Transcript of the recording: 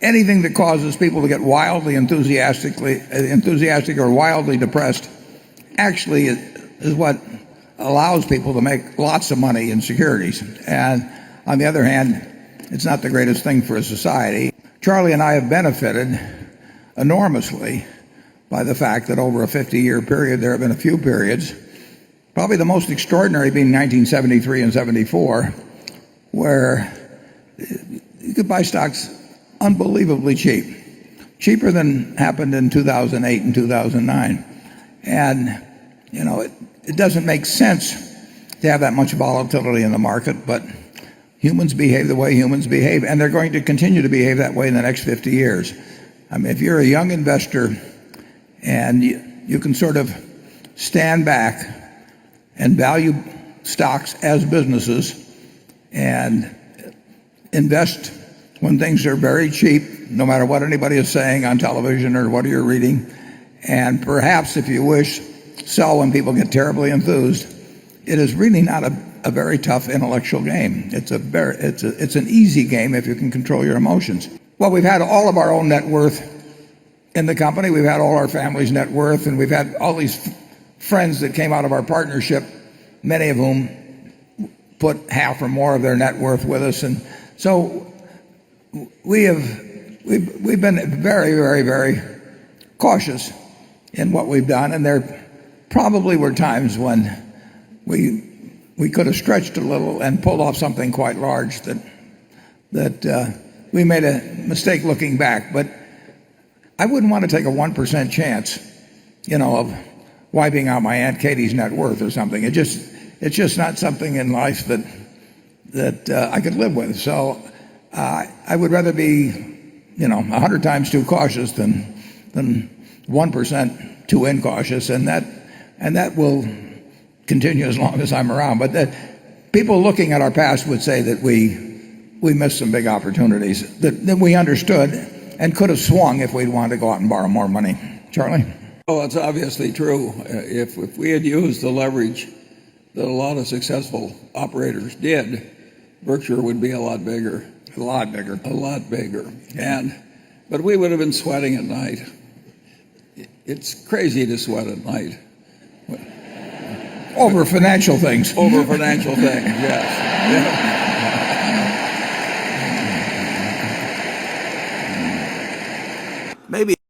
anything that causes people to get wildly enthusiastic or wildly depressed actually is what allows people to make lots of money in securities. And on the other hand, it's not the greatest thing for a society. Charlie and I have benefited enormously by the fact that over a 50-year period, there have been a few periods, probably the most extraordinary being 1973 and 74, where you could buy stocks unbelievably cheap, cheaper than happened in 2008 and 2009. And, it doesn't make sense to have that much volatility in the market, but humans behave the way humans behave, and they're going to continue to behave that way in the next 50 years. I mean, if you're a young investor and you can sort of stand back and value stocks as businesses and invest when things are very cheap, no matter what anybody is saying on television or what you're reading, and perhaps, if you wish, sell when people get terribly enthused, it is really not a very tough intellectual game. It's an easy game if you can control your emotions. Well, we've had all of our own net worth in the company. We've had all our family's net worth, and we've had all these friends that came out of our partnership, many of whom put half or more of their net worth with us. And so we've been very, very, very cautious in what we've done, and there probably were times when we could have stretched a little and pulled off something quite large that we made a mistake looking back. But I wouldn't want to take a 1% chance, of wiping out my Aunt Katie's net worth or something. It's just not something in life that I could live with. So I would rather be, 100 times too cautious than 1% too incautious, and that will continue as long as I'm around. But people looking at our past would say that we missed some big opportunities that we understood and could have swung if we'd wanted to go out and borrow more money. Charlie? Well, it's obviously true. If we had used the leverage that a lot of successful operators did, Berkshire would be a lot bigger. A lot bigger. A lot bigger. But we would have been sweating at night. It's crazy to sweat at night. Over financial things. Over financial things, yes. Yeah. Maybe